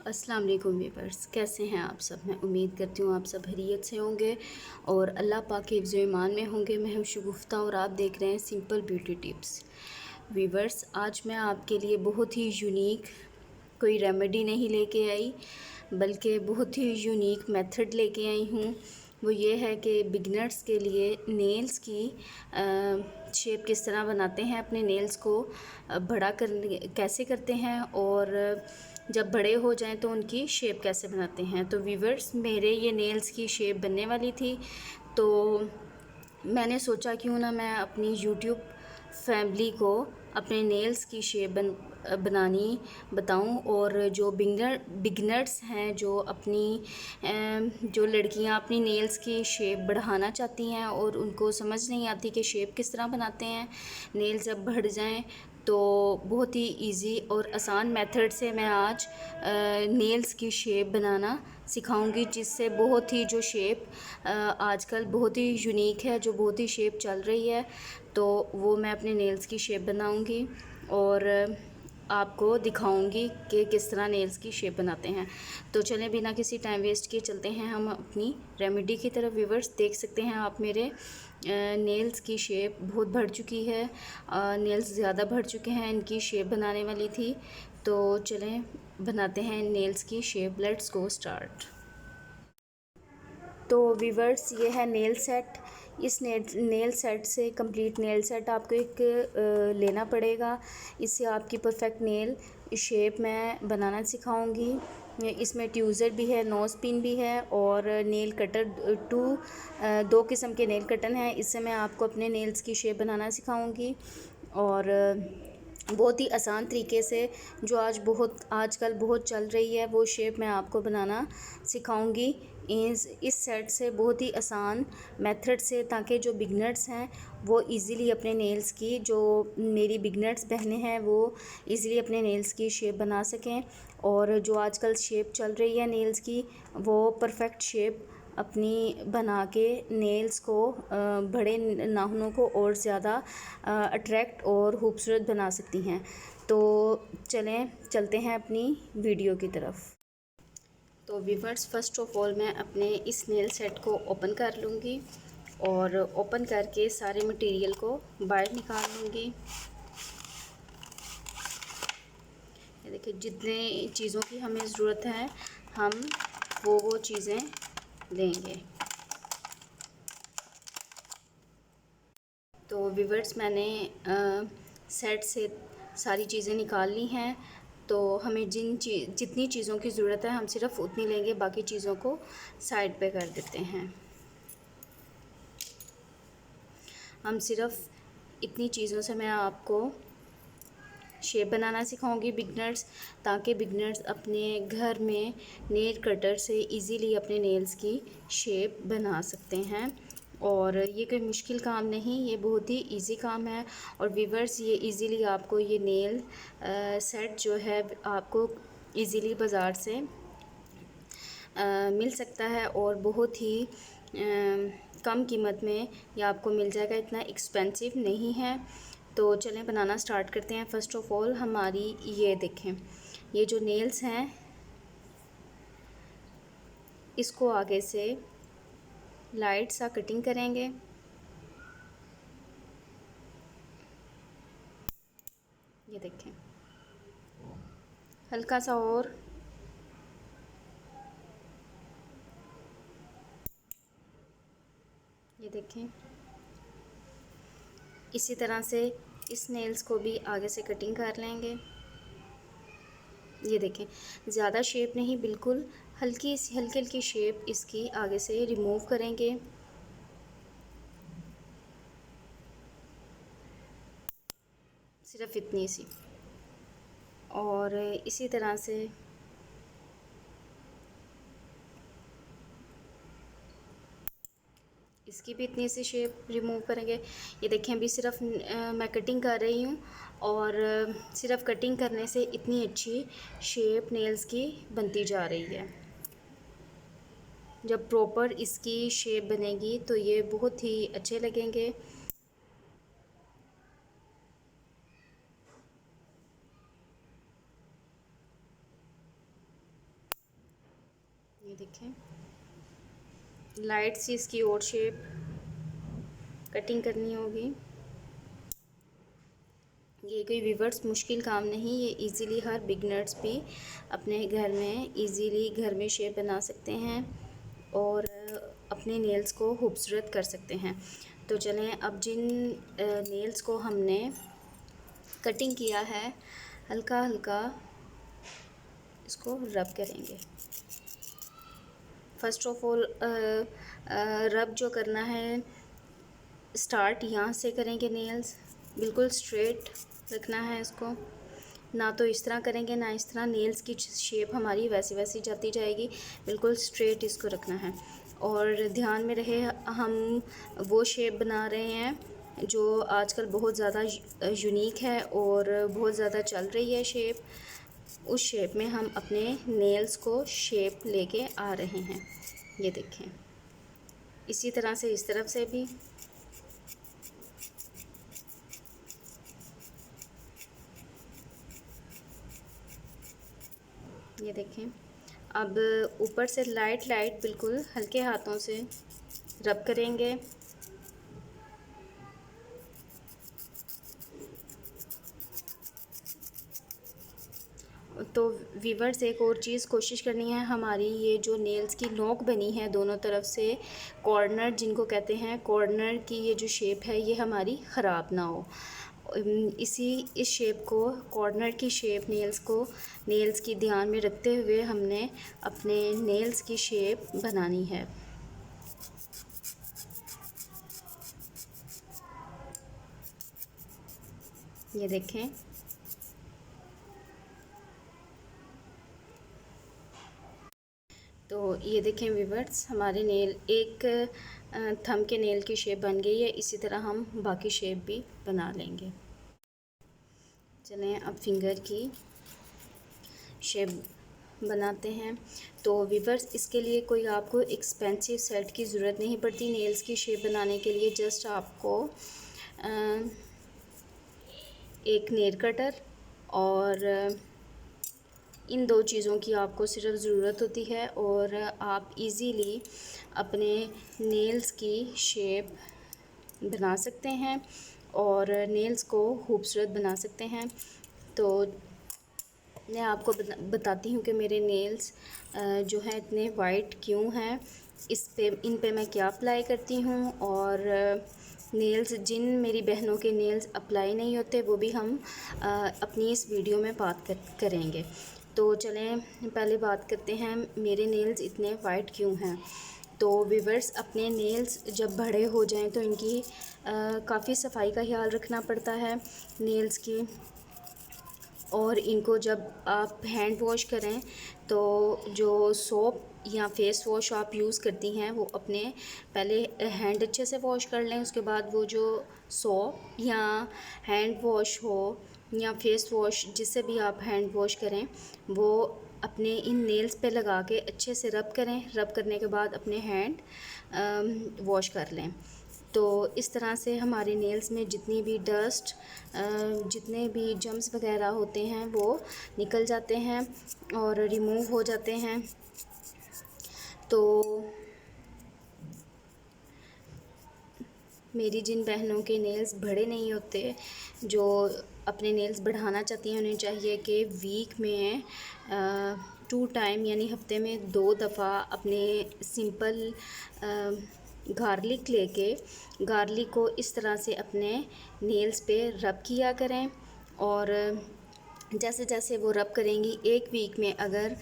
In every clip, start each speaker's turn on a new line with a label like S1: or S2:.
S1: अस्सलाम वालेकुम व्यूअर्स, कैसे हैं आप सब। मैं उम्मीद करती हूँ आप सब खैरियत से होंगे और अल्लाह पाक के हिफ्ज़ ईमान में होंगे। मैं हूँ शगुफ्ता और आप देख रहे हैं सिंपल ब्यूटी टिप्स। व्यूअर्स, आज मैं आपके लिए बहुत ही यूनिक कोई रेमेडी नहीं लेके आई, बल्कि बहुत ही यूनिक मेथड लेके आई हूँ। वो ये है कि बिगनर्स के लिए नेल्स की शेप किस तरह बनाते हैं, अपने नेल्स को बड़ा कर कैसे करते हैं और जब बड़े हो जाएं तो उनकी शेप कैसे बनाते हैं। तो व्यूअर्स, मेरे ये नेल्स की शेप बनने वाली थी, तो मैंने सोचा क्यों ना मैं अपनी यूट्यूब फैमिली को अपने नेल्स की शेप बनानी बताऊं। और जो बिगनर्स हैं, जो जो लड़कियां अपनी नेल्स की शेप बढ़ाना चाहती हैं और उनको समझ नहीं आती कि शेप किस तरह बनाते हैं, नेल्स जब बढ़ जाएं, तो बहुत ही इजी और आसान मेथड से मैं आज नेल्स की शेप बनाना सिखाऊंगी, जिससे बहुत ही जो शेप आजकल बहुत ही यूनिक है, जो बहुत ही शेप चल रही है, तो वो मैं अपने नेल्स की शेप बनाऊंगी और आपको दिखाऊंगी कि किस तरह नेल्स की शेप बनाते हैं। तो चलें, बिना किसी टाइम वेस्ट किए चलते हैं हम अपनी रेमेडी की तरफ। व्यूअर्स, देख सकते हैं आप मेरे नेल्स की शेप बहुत बढ़ चुकी है, नेल्स ज़्यादा बढ़ चुके हैं, इनकी शेप बनाने वाली थी। तो चलें बनाते हैं नेल्स की शेप। Let's go start. तो वीवर्स, ये है नेल सेट। इस नेल सेट से कंप्लीट नेल सेट आपको एक लेना पड़ेगा। इससे आपकी परफेक्ट नेल शेप मैं बनाना सिखाऊंगी। इसमें ट्यूज़र भी है, नोज़ पिन भी है और नेल कटर दो किस्म के नेल कटर हैं। इससे मैं आपको अपने नेल्स की शेप बनाना सिखाऊंगी और बहुत ही आसान तरीके से, जो आजकल बहुत चल रही है, वो शेप मैं आपको बनाना सिखाऊंगी इस सेट से, बहुत ही आसान मेथड से, ताकि जो बिगनर्स हैं वो इजीली अपने नेल्स की, जो मेरी बिगनर्स बहनें हैं, वो इजीली अपने नेल्स की शेप बना सकें और जो आजकल शेप चल रही है नेल्स की, वो परफेक्ट शेप अपनी बना के नेल्स को बड़े नाखूनों को और ज़्यादा अट्रैक्ट और खूबसूरत बना सकती हैं। तो चलते हैं अपनी वीडियो की तरफ। तो व्यूअर्स, फ़र्स्ट ऑफ ऑल मैं अपने इस नेल सेट को ओपन कर लूँगी और ओपन करके सारे मटेरियल को बाहर निकाल लूँगी। ये देखिए, जितने चीज़ों की हमें ज़रूरत है हम वो चीज़ें लेंगे। तो व्यूअर्स, मैंने सेट से सारी चीज़ें निकाल ली हैं। तो हमें जितनी चीज़ों की ज़रूरत है हम सिर्फ उतनी लेंगे, बाकी चीज़ों को साइड पे कर देते हैं। हम सिर्फ इतनी चीज़ों से मैं आपको शेप बनाना सिखाऊंगी बिगनर्स, ताकि बिगनर्स अपने घर में नेल कटर से इजीली अपने नेल्स की शेप बना सकते हैं। और ये कोई मुश्किल काम नहीं, ये बहुत ही इजी काम है। और व्यूअर्स, ये इजीली आपको ये नेल सेट जो है आपको इजीली बाज़ार से मिल सकता है और बहुत ही कम कीमत में ये आपको मिल जाएगा, इतना एक्सपेंसिव नहीं है। तो चलें बनाना स्टार्ट करते हैं। फ़र्स्ट ऑफ़ ऑल हमारी ये देखें, ये जो नेल्स हैं इसको आगे से लाइट सा कटिंग करेंगे। ये देखें, हल्का सा और ये देखें, इसी तरह से इस नेल्स को भी आगे से कटिंग कर लेंगे। ये देखें, ज़्यादा शेप नहीं, बिल्कुल हल्की हल्की शेप इसकी आगे से रिमूव करेंगे। सिर्फ इतनी सी। और इसी तरह से इसकी भी इतनी सी शेप रिमूव करेंगे। ये देखें, अभी सिर्फ मैं कटिंग कर रही हूँ और सिर्फ कटिंग करने से इतनी अच्छी शेप नेल्स की बनती जा रही है। जब प्रॉपर इसकी शेप बनेगी तो ये बहुत ही अच्छे लगेंगे। ये देखें, लाइट सी इसकी और शेप कटिंग करनी होगी। ये कोई व्यूअर्स मुश्किल काम नहीं, ये इजीली हर बिगनर्स भी अपने घर में इजीली घर में शेप बना सकते हैं और अपने नेल्स को खूबसूरत कर सकते हैं। तो चलें, अब जिन नेल्स को हमने कटिंग किया है, हल्का हल्का इसको रब करेंगे। फ़र्स्ट ऑफ ऑल रब जो करना है, स्टार्ट यहाँ से करेंगे, नेल्स बिल्कुल स्ट्रेट रखना है इसको, ना तो इस तरह करेंगे ना इस तरह, नेल्स की शेप हमारी वैसी वैसी जाती जाएगी, बिल्कुल स्ट्रेट इसको रखना है। और ध्यान में रहे, हम वो शेप बना रहे हैं जो आजकल बहुत ज़्यादा यूनिक है और बहुत ज़्यादा चल रही है शेप। उस शेप में हम अपने नेल्स को शेप लेके आ रहे हैं। ये देखें, इसी तरह से इस तरफ से भी ये देखें। अब ऊपर से लाइट लाइट बिल्कुल हल्के हाथों से रब करेंगे। तो वीवर्स, एक और चीज़ कोशिश करनी है, हमारी ये जो नेल्स की नोक बनी है दोनों तरफ से, कॉर्नर जिनको कहते हैं, कॉर्नर की ये जो शेप है ये हमारी ख़राब ना हो। इस शेप को, कॉर्नर की शेप नेल्स की ध्यान में रखते हुए हमने अपने नेल्स की शेप बनानी है। ये देखें, तो ये देखें व्यूअर्स, हमारे नेल एक थंब के नेल की शेप बन गई है। इसी तरह हम बाकी शेप भी बना लेंगे। चलें, अब फिंगर की शेप बनाते हैं। तो व्यूअर्स, इसके लिए कोई आपको एक्सपेंसिव सेट की ज़रूरत नहीं पड़ती नेल्स की शेप बनाने के लिए। जस्ट आपको एक नेल कटर और इन दो चीज़ों की आपको सिर्फ ज़रूरत होती है और आप इजीली अपने नेल्स की शेप बना सकते हैं और नेल्स को खूबसूरत बना सकते हैं। तो मैं आपको बताती हूँ कि मेरे नेल्स जो हैं इतने वाइट क्यों हैं, इन पे मैं क्या अप्लाई करती हूँ, और नेल्स जिन मेरी बहनों के नेल्स अप्लाई नहीं होते वो भी हम अपनी इस वीडियो में बात करेंगे। तो चलें, पहले बात करते हैं मेरे नेल्स इतने वाइट क्यों हैं। तो व्यूअर्स, अपने नेल्स जब बड़े हो जाएं तो इनकी काफ़ी सफाई का ख्याल रखना पड़ता है नेल्स की, और इनको जब आप हैंड वॉश करें तो जो सोप या फेस वॉश आप यूज़ करती हैं वो अपने पहले हैंड अच्छे से वॉश कर लें। उसके बाद वो जो सोप या हैंड वॉश हो या फेस वॉश, जिससे भी आप हैंड वॉश करें, वो अपने इन नेल्स पे लगा के अच्छे से रब करें। रब करने के बाद अपने हैंड वॉश कर लें। तो इस तरह से हमारे नेल्स में जितनी भी डस्ट, जितने भी जम्स वगैरह होते हैं वो निकल जाते हैं और रिमूव हो जाते हैं। तो मेरी जिन बहनों के नेल्स बड़े नहीं होते, जो अपने नेल्स बढ़ाना चाहती हैं, उन्हें चाहिए कि वीक में 2 टाइम यानी हफ्ते में 2 दफ़ा अपने सिंपल गार्लिक लेके गार्लिक को इस तरह से अपने नेल्स पे रब किया करें। और जैसे जैसे वो रब करेंगी, एक वीक में अगर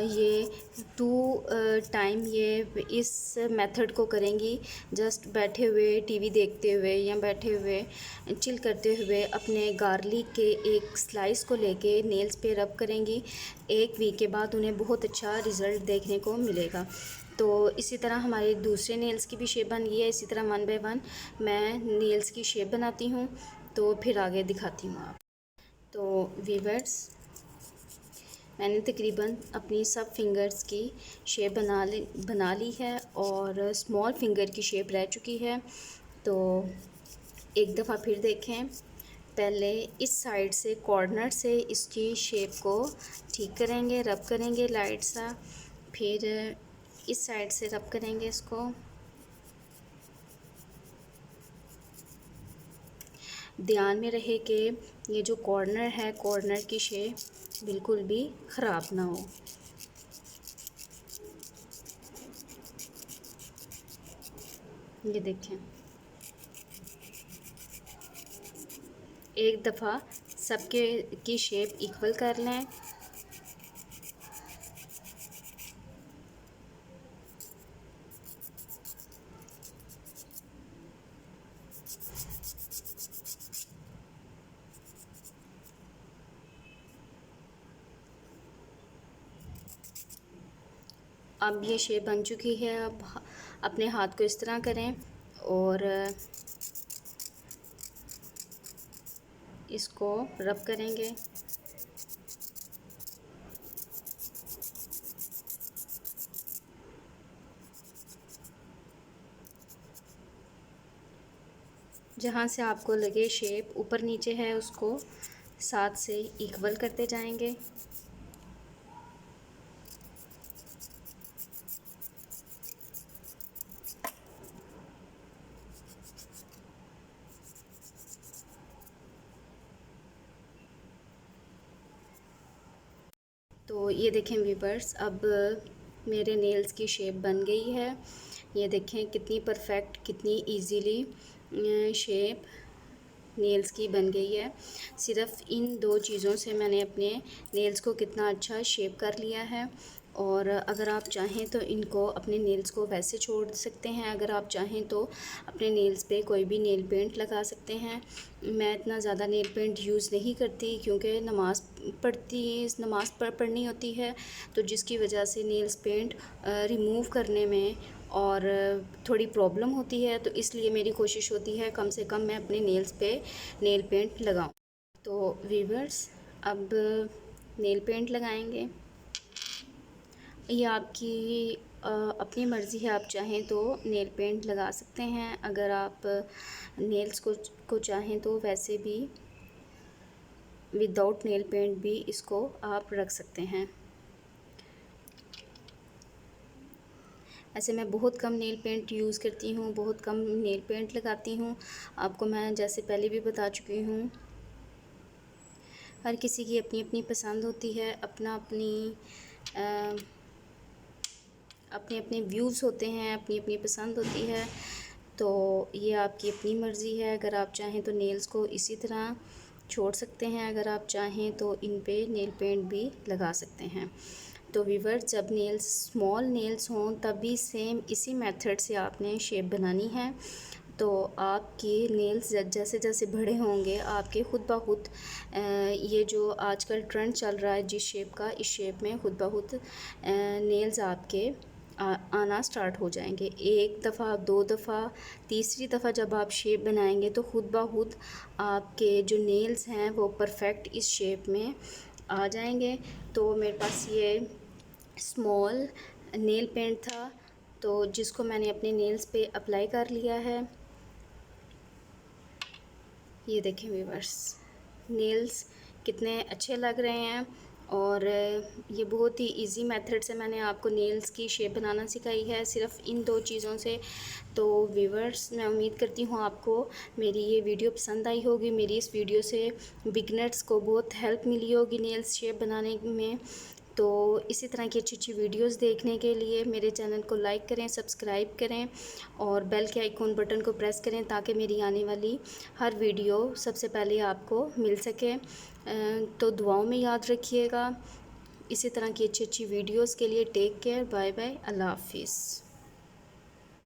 S1: ये 2 टाइम ये इस मेथड को करेंगी, जस्ट बैठे हुए टीवी देखते हुए या बैठे हुए चिल करते हुए अपने गार्लिक के एक स्लाइस को लेके नेल्स पे रब करेंगी, एक वीक के बाद उन्हें बहुत अच्छा रिज़ल्ट देखने को मिलेगा। तो इसी तरह हमारे दूसरे नेल्स की भी शेप बन गई है। इसी तरह 1 बाय 1 मैं नेल्स की शेप बनाती हूँ, तो फिर आगे दिखाती हूँ आप। तो वीवर्स, मैंने तकरीबन अपनी सब फिंगर्स की शेप बना ली है और स्मॉल फिंगर की शेप रह चुकी है। तो एक दफ़ा फिर देखें, पहले इस साइड से कॉर्नर से इसकी शेप को ठीक करेंगे, रब करेंगे लाइट सा। फिर इस साइड से रब करेंगे इसको। ध्यान में रहे कि ये जो कॉर्नर है, कॉर्नर की शेप बिल्कुल भी ख़राब ना हो। ये देखें, एक दफ़ा सबके की शेप इक्वल कर लें। अब ये शेप बन चुकी है। अब अपने हाथ को इस तरह करें और इसको रब करेंगे। जहाँ से आपको लगे शेप ऊपर नीचे है उसको साथ से इक्वल करते जाएंगे। तो ये देखें व्यूअर्स, अब मेरे नेल्स की शेप बन गई है। ये देखें कितनी परफेक्ट, कितनी इजीली शेप नेल्स की बन गई है। सिर्फ़ इन दो चीज़ों से मैंने अपने नेल्स को कितना अच्छा शेप कर लिया है। और अगर आप चाहें तो इनको, अपने नेल्स को वैसे छोड़ सकते हैं। अगर आप चाहें तो अपने नेल्स पे कोई भी नेल पेंट लगा सकते हैं। मैं इतना ज़्यादा नेल पेंट यूज़ नहीं करती क्योंकि नमाज़ पढ़नी होती है, तो जिसकी वजह से नेल्स पेंट रिमूव करने में और थोड़ी प्रॉब्लम होती है। तो इसलिए मेरी कोशिश होती है कम से कम मैं अपने नेल्स पे नेल पेंट लगाऊं। तो व्यूअर्स, अब नेल पेंट लगाएंगे। ये आपकी अपनी मर्ज़ी है, आप चाहें तो नेल पेंट लगा सकते हैं। अगर आप नेल्स को चाहें तो वैसे भी विदाउट नेल पेंट भी इसको आप रख सकते हैं। ऐसे मैं बहुत कम नेल पेंट यूज़ करती हूँ, बहुत कम नेल पेंट लगाती हूँ। आपको मैं जैसे पहले भी बता चुकी हूँ, हर किसी की अपनी अपनी पसंद होती है, अपने अपने व्यूज़ होते हैं, अपनी अपनी पसंद होती है। तो ये आपकी अपनी मर्ज़ी है। अगर आप चाहें तो नेल्स को इसी तरह छोड़ सकते हैं, अगर आप चाहें तो इन पे नेल पेंट भी लगा सकते हैं। तो व्यूअर्स, जब नेल्स स्मॉल नेल्स हों तभी सेम इसी मेथड से आपने शेप बनानी है। तो आपके नेल्स जैसे जैसे बड़े होंगे, आपके खुद ब खुद ये जो आजकल ट्रेंड चल रहा है जिस शेप का, इस शेप में खुद ब खुद नेल्स आपके आना स्टार्ट हो जाएंगे। एक दफ़ा, दो दफ़ा, तीसरी दफ़ा जब आप शेप बनाएंगे तो खुद ब खुद आपके जो नेल्स हैं वो परफेक्ट इस शेप में आ जाएंगे। तो मेरे पास ये स्मॉल नेल पेंट था, तो जिसको मैंने अपने नेल्स पे अप्लाई कर लिया है। ये देखें व्यूअर्स, नेल्स कितने अच्छे लग रहे हैं। और ये बहुत ही इजी मेथड से मैंने आपको नेल्स की शेप बनाना सिखाई है, सिर्फ़ इन दो चीज़ों से। तो व्यूअर्स, मैं उम्मीद करती हूँ आपको मेरी ये वीडियो पसंद आई होगी। मेरी इस वीडियो से बिगनर्स को बहुत हेल्प मिली होगी नेल्स शेप बनाने में। तो इसी तरह की अच्छी अच्छी वीडियोस देखने के लिए मेरे चैनल को लाइक करें, सब्सक्राइब करें और बेल के आइकॉन बटन को प्रेस करें ताकि मेरी आने वाली हर वीडियो सबसे पहले आपको मिल सके। तो दुआओं में याद रखिएगा। इसी तरह की अच्छी अच्छी वीडियोस के लिए टेक केयर, बाय बाय, अल्लाह हाफिज़।